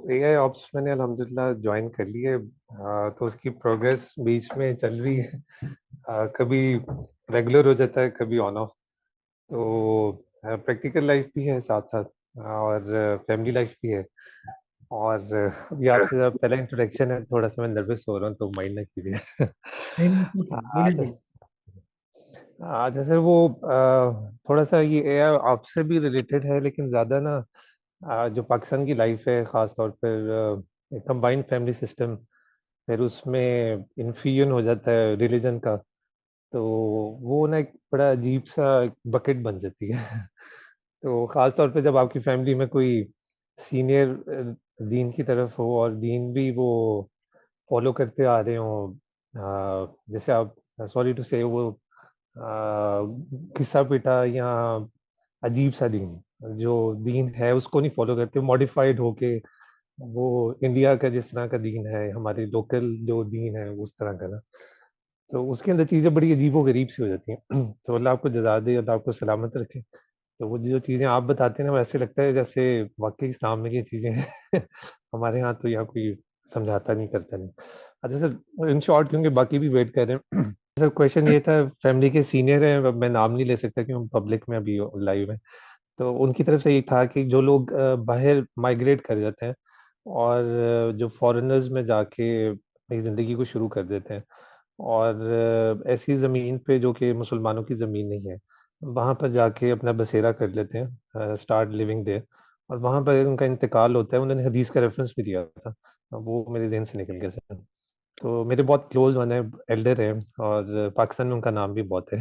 اے آئی آپس میں نے الحمدللہ جوائن کر لی ہے، تو اس کی پروگریس بیچ میں چل رہی ہے، کبھی ریگولر ہو جاتا ہے، کبھی آن آف. تو پریکٹیکل لائف بھی ہے ساتھ ساتھ، اور فیملی لائف بھی ہے. اور ابھی آپ سے پہلا انٹروڈکشن ہے، تھوڑا سا میں نروس ہو رہا ہوں، تو مائنڈ نہ کیجیے. نہیں نہیں ٹھیک ہے، بولیے بولیے. جیسے وہ تھوڑا سا یہ اے آئی آپ سے بھی ریلیٹڈ ہے، لیکن زیادہ نا جو پاکستان کی لائف ہے، خاص طور پر کمبائنڈ فیملی سسٹم، پھر اس میں انفیوژن ہو جاتا ہے ریلیجن کا، تو وہ نا ایک بڑا عجیب سا بکٹ بن جاتی ہے. تو خاص طور پہ جب آپ کی فیملی میں کوئی سینئر دین کی طرف ہو، اور دین بھی وہ فالو کرتے آ رہے ہوں، جیسے آپ سوری ٹو سے وہ قصہ پیٹا یا عجیب سا دین، جو دین ہے اس کو نہیں فالو کرتے، ماڈیفائڈ ہو کے وہ انڈیا کا جس طرح کا دین ہے، ہماری لوکل جو دین ہے اس طرح کا نا، تو اس کے اندر چیزیں بڑی عجیب و غریب سی ہو جاتی ہیں. تو اللہ آپ کو جزا دے، اللہ آپ کو سلامت رکھے. تو وہ جو چیزیں آپ بتاتے ہیں نا، ویسے لگتا ہے جیسے واقعی اسلام میں یہ چیزیں ہیں. ہمارے ہاں تو یہاں کوئی سمجھاتا نہیں، کرتا نہیں. اچھا سر، ان شارٹ کیونکہ باقی بھی ویٹ کر رہے ہیں. سر کویشچن یہ تھا، فیملی کے سینئر ہیں، میں نام نہیں لے سکتا کیونکہ ہم پبلک میں ابھی لائیو ہیں، تو ان کی طرف سے یہ تھا کہ جو لوگ باہر مائگریٹ کر جاتے ہیں، اور جو فارنرز میں جا کے اپنی زندگی کو شروع کر دیتے ہیں، اور ایسی زمین پہ جو کہ مسلمانوں کی زمین نہیں ہے، وہاں پر جا کے اپنا بسیرا کر لیتے ہیں، اسٹارٹ لیونگ دے، اور وہاں پر ان کا انتقال ہوتا ہے. انہوں نے حدیث کا ریفرنس بھی دیا تھا، وہ میرے ذہن سے نکل گیا سر. تو میرے بہت کلوز ون ہے، ایلڈر ہیں، اور پاکستان میں ان کا نام بھی بہت ہے.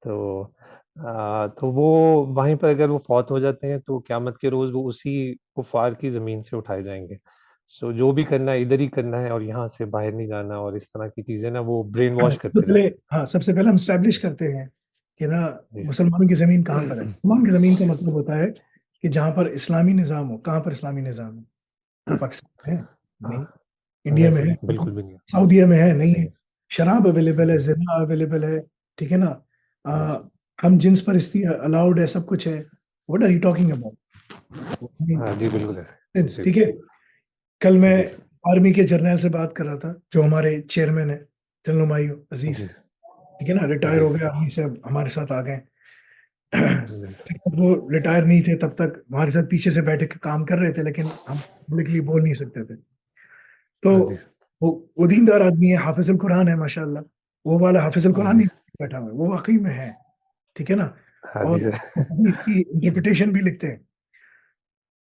تو وہ وہیں پر اگر وہ فوت ہو جاتے ہیں تو قیامت کے روز وہ اسی کفار کی زمین سے اٹھائے جائیں گے. سو جو بھی کرنا ہے ادھر ہی کرنا ہے، اور یہاں سے باہر نہیں جانا، اور اس طرح کی چیزیں نا وہ برین واش کرتے رہتے ہیں. ہاں سب سے پہلے ہم اسٹیبلش کرتے ہیں کہ نا جی مسلمانوں کی زمین کہاں پر ہے. مسلمان کی زمین کا مطلب ہوتا ہے کہ جہاں پر اسلامی نظام ہو. کہاں پر اسلامی نظام ہے؟ پاکستان ہے نہیں، انڈیا نہیں میں سر، ہے بالکل بھی نہیں سعودیہ میں ہے نہیں ہے. نہیں. شراب اویلیبل ہے، زنا اویلیبل ہے، ٹھیک ہے نا. ہم جنس پرستی الاؤڈ ہے، سب کچھ ہے. واٹ آر یو ٹاکنگ ہاں جی، بالکل ایسے جی ٹھیک ہے. کل میں جی آرمی کے جرنیل سے بات کر رہا تھا جو ہمارے چیئرمین ہیں، جنرل ہمایوں عزیز، جی ٹھیک ہے نا. ریٹائر جی ہو گئے آرمی سے، اب ہمارے ساتھ آ گئے. جی وہ ریٹائر نہیں تھے تب تک ہمارے ساتھ پیچھے سے بیٹھے کے کام کر رہے تھے، لیکن ہم پبلکلی بول نہیں سکتے تھے. تو ہاں جی وہ دیندار آدمی ہے، حافظ القرآن ہے ماشاءاللہ. وہ والا حافظ القرآن جی نہیں بیٹھا ہوا ہے، وہ واقعی میں ہے، ٹھیک ہے نا. ہاں اور جی سر، اس کی انٹرپریٹیشن بھی لکھتے ہیں.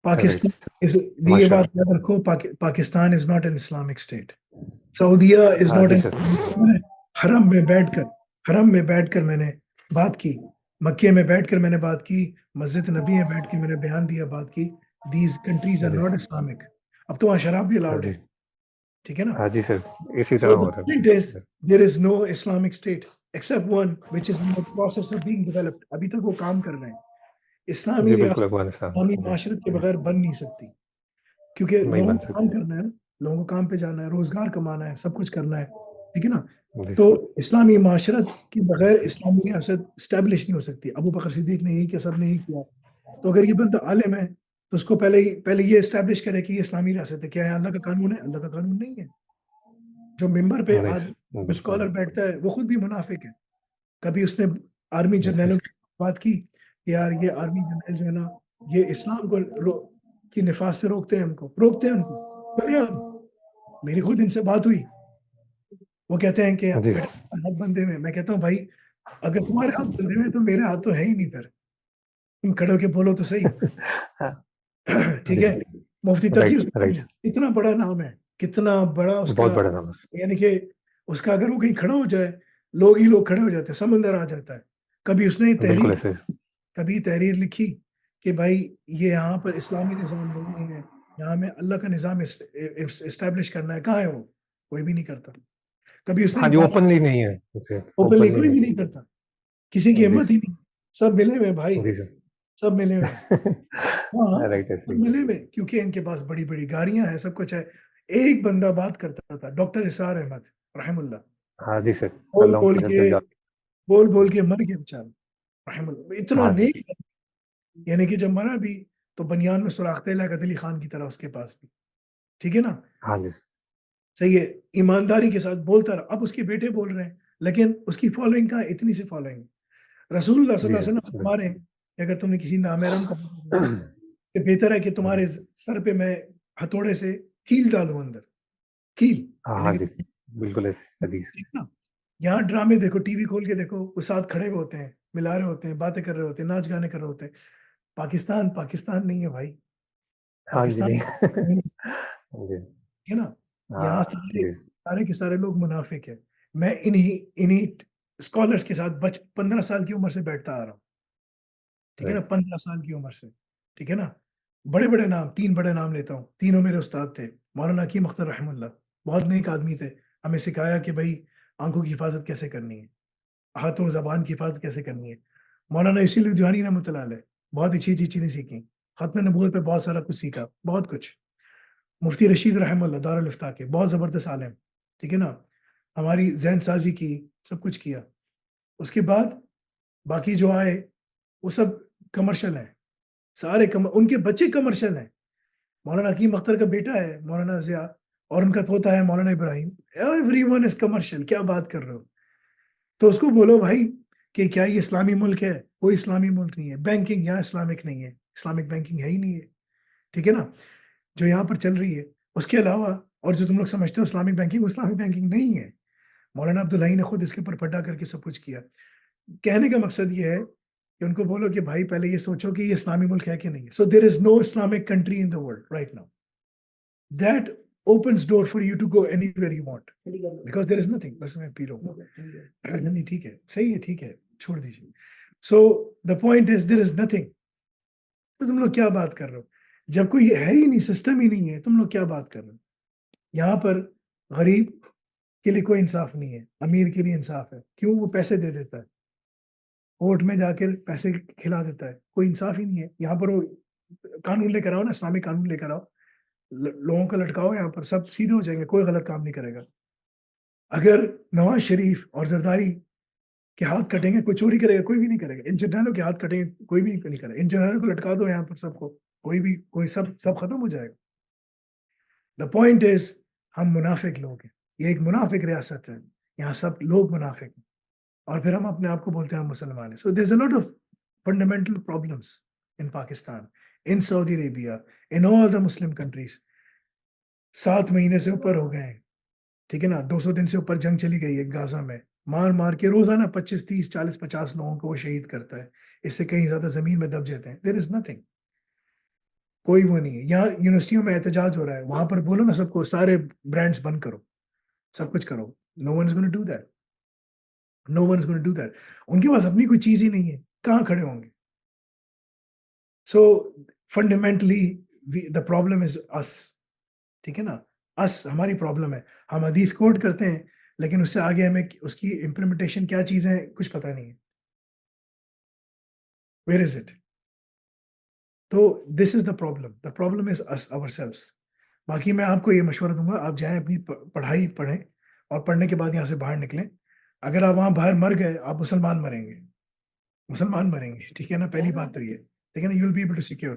رائٹ، پاکستان یہ ماشاء بات اللہ. یاد رکھو، Pakistan is not an Islamic state. Saudia is ہاں ناٹ جی این. سر، حرم میں بیٹھ کر میں نے بات کی، مکے میں بیٹھ کر میں نے بات کی، مسجد نبی میں بیٹھ کے میں نے بیان دیا، بات کی. دیز کنٹریز آر جی ناٹ اسلامک. اب تو وہاں شراب بھی ہاں الاؤڈ ہے، جی ٹھیک ہے نا. ہاں جی سر، اسی So طرح the ہو رہا point is, ہے. there is no Islamic state except one which is in the process of being developed. ابھی تک وہ کام کر رہے ہیں. اسلامی جی ریاست بالکل، افغانستان اسلامی جی معاشرت کے بغیر بن نہیں سکتی، کیونکہ نہیں لوگوں بن کو کام سکتے. کرنا ہے نا، لوگوں کو کام پہ جانا ہے، روزگار کمانا ہے، سب کچھ کرنا ہے، ٹھیک ہے نا. جی تو اسلامی معاشرت کے بغیر اسلامی ریاست اسٹیبلش نہیں ہو سکتی. ابو بکر صدیق نے یہی کیا، سب نے یہی کیا. تو اگر یہ بندہ عالم ہے تو اس کو پہلے یہ اسٹیبلش کرے کہ یہ اسلامی ریاست ہے. کیا ہے؟ اللہ کا قانون ہے؟ اللہ کا قانون نہیں ہے. جو ممبر پہ نہیں آدمی سر، جو بالکل اسکالر بیٹھتا ہے وہ خود بھی منافق ہے. کبھی اس نے آرمی جی جرنیلوں کی بات کی کہ یار یہ آرمی جرنیل جو ہے نا، یہ اسلام کو کی نفاذ سے روکتے ہیں، ہم کو روکتے ہیں، ان کو بنیاد. میری خود ان سے بات ہوئی. وہ کہتے ہیں کہ جی بیٹا ہاتھ بندھے میں. میں کہتا ہوں بھائی اگر تمہارے ہاتھ بندھے میں تو میرے ہاتھ تو ہے ہی نہیں. پھر تم کھڑے ہو کے بولو تو صحیح. ٹھیک جی ہے. مفتی تقی رائٹ رائٹ، عثمانی اتنا بڑا نام ہے، کتنا بڑا اس بہت کا، بڑا نام ہے. یعنی کہ اس کا اگر وہ کہیں کھڑا ہو جائے لوگ ہی لوگ کھڑے ہو جاتے ہیں، سمندر آ جاتا ہے. کبھی اس نے بالکل ایسے تحریر لکھی کہ بھائی یہ یہاں پر اسلامی نظام نہیں ہے، یہاں میں اللہ کا نظام اسٹیبلش کرنا ہے. کہاں ہے وہ؟ کوئی بھی نہیں کرتا. کبھی اس نے ہاں ایک جی، بات اوپنلی نہیں ہے، اوپنلی اوپنلی کوئی بھی نہیں. نہیں کرتا، کسی کی جی ہمت ہی نہیں. سب ملے ہوئے بھائی، جی سر. سب ملے ہوئے. ہاں رائٹ ایسے سب ہی. ملے ہوئے، کیونکہ ان کے پاس بڑی بڑی گاڑیاں ہیں، سب کچھ ہے. ایک بندہ بات کرتا تھا، ڈاکٹر اسرار احمد رحم اللہ، ہاں جی سر، بول اللہ ان بول کی کے جلد جا. مر گیا بیچارہ رحم اللہ. اتنا ہاں جی نیک، یعنی کہ جب مرا بھی تو بنیان میں سوراخ تھے علی خان کی طرح اس کے پاس بھی. ٹھیک ہے نا, ہاں جی. صحیح ہے, ایمانداری کے ساتھ بولتا رہا. اب اس کے بیٹے بول رہے ہیں, لیکن اس کی فالوئنگ کا اتنی سی فالوئنگ. رسول اللہ صلی جی اللہ علیہ وسلم فرما رہے ہیں کہ اگر تم نے کسی نامحرم کا کہ بہتر ہے کہ تمہارے سر پہ میں ہتھوڑے سے کیل ڈالوں اندر, کیل, ہاں یعنی ہاں جی, کہ بالکل ایسے حدیث. ٹھیک نا. یہاں ڈرامے دیکھو, ٹی وی کھول کے دیکھو, وہ ساتھ کھڑے ہوئے ہوتے ہیں, ملا رہے ہوتے ہیں, باتیں کر رہے ہوتے ہیں, ناچ گانے کر رہے ہوتے ہیں. پاکستان نہیں ہے بھائی, ہاں جی, پاکستان نہیں. نہیں جی. ہے نا. ہاں یہاں سارے جی. سارے کے سارے لوگ منافق ہیں. میں انہی اسکالرس کے ساتھ 15 سال کی عمر سے بیٹھتا آ رہا ہوں, ٹھیک ہے نا, 15 سال کی عمر سے, ٹھیک ہے نا. بڑے بڑے نام, 3 بڑے نام لیتا ہوں, تینوں میرے استاد تھے. مولانا حکیم اختر رحم اللہ, بہت نیک آدمی تھے. ہمیں سکھایا کہ بھائی آنکھوں کی حفاظت کیسے کرنی ہے, ہاتھوں زبان کی حفاظت کیسے کرنی ہے. مولانا اسی لیے دیوانی رحمۃ اللہ علیہ, بہت اچھی اچھی چیزیں سیکھی. ختم نبوت پہ بہت سارا کچھ سیکھا, بہت کچھ. مفتی رشید رحم اللہ دارالفتہ کے, بہت زبردست عالم, ٹھیک ہے نا. ہماری ذہن سازی کی, سب کچھ کیا. اس کے بعد باقی جو آئے وہ سب کمرشل ہیں, سارے ان کے بچے کمرشل ہیں. مولانا حکیم اختر کا بیٹا ہے مولانا ضیاء, اور ان کا پوتا ہے مولانا ابراہیم. ایوری ون از کمرشل, کیا بات کر رہے ہو. تو اس کو بولو بھائی کہ کیا یہ اسلامی ملک ہے؟ کوئی اسلامی ملک نہیں ہے. بینکنگ یہاں اسلامک نہیں ہے, اسلامک بینکنگ ہے ہی نہیں ہے, ٹھیک ہے نا, جو یہاں پر چل رہی ہے. اس کے علاوہ اور جو تم لوگ سمجھتے ہو اسلامک بینکنگ, وہ اسلامک بینکنگ نہیں ہے. مولانا عبداللہ نے خود اس کے اوپر پھٹا کر کے سب کچھ کیا. کہنے کا مقصد یہ ہے کہ ان کو بولو کہ بھائی پہلے یہ سوچو کہ یہ اسلامی ملک ہے کہ نہیں ہے. So there is no Islamic country in the world right now that opens door for you to go anywhere you want because there is nothing. بس میں پی رہا ہوں, نہیں ٹھیک ہے, صحیح ہے, ٹھیک ہے, چھوڑ دیجیے. So the point is there is nothing. تو تم لوگ کیا بات کر رہے ہو جب کوئی ہے ہی نہیں, سسٹم ہی نہیں ہے, تم لوگ کیا بات کر رہے ہو. یہاں پر غریب کے لیے کوئی انصاف نہیں ہے, امیر کے لیے انصاف ہے. کیوں؟ وہ پیسے دے دیتا ہے, کوٹ میں جا کر پیسے کھلا دیتا ہے. کوئی انصاف ہی نہیں ہے. یہاں پر وہ قانون لے کر آؤ نا, اسلامی قانون لے کر آؤ, لوگوں کو لٹکاؤ, یہاں پر سب سیدھے ہو جائیں گے, کوئی غلط کام نہیں کرے گا. اگر نواز شریف اور زرداری کے ہاتھ کٹیں گے, کوئی چوری کرے گا؟ کوئی بھی نہیں کرے گا. ان جرنیلوں کے ہاتھ کٹیں گے, کوئی بھی نہیں کرے گا. ان جرنیلوں کو لٹکا دو یہاں پر سب کو, کوئی سب ختم ہو جائے گا. دا پوائنٹ از ہم منافق لوگ ہیں, یہ ایک منافق ریاست ہے, یہاں سب لوگ منافق ہیں, اور پھر ہم اپنے آپ کو بولتے ہیں ہم مسلمان ہیں. So there is a lot of fundamental problems in Pakistan, in Saudi Arabia, in all the Muslim countries. 7 مہینے سے اوپر ہو گئے ہیں, ٹھیک ہے نا, 200 دن سے اوپر جنگ چلی گئی ہے غازہ میں, مار مار کے روزانہ 25 30 40 50 لوگوں کو وہ شہید کرتا ہے. اس سے کہیں زیادہ زمین میں دب جاتے ہیں. دیر از نتھنگ, کوئی وہ نہیں ہے. یہاں یونیورسٹیوں میں احتجاج ہو رہا ہے, وہاں پر بولو نا سب کو سارے برانڈز بند کرو, سب کچھ کرو. No one is gonna do that, no one is gonna do that. ان کے پاس اپنی کوئی چیز ہی نہیں ہے, کہاں کھڑے ہوں گے. سو فنڈامنٹلی دا پرابلم از اس, ٹھیک ہے نا, ہماری پرابلم ہے. ہم حدیث کوٹ کرتے ہیں, لیکن اس سے آگے ہمیں اس کی امپلیمنٹیشن کیا چیز ہے کچھ پتہ نہیں ہے. Where is it? تو دس از دا پرابلم از اس آور سیلفس. باقی میں آپ کو یہ مشورہ دوں گا, آپ جائیں اپنی پڑھائی پڑھیں, اور پڑھنے کے بعد یہاں سے باہر نکلیں. اگر آپ وہاں باہر مر گئے, آپ مسلمان مریں گے, ٹھیک ہے نا. پہلی بات تو یہ, ٹھیک ہے نا, you will be able to secure.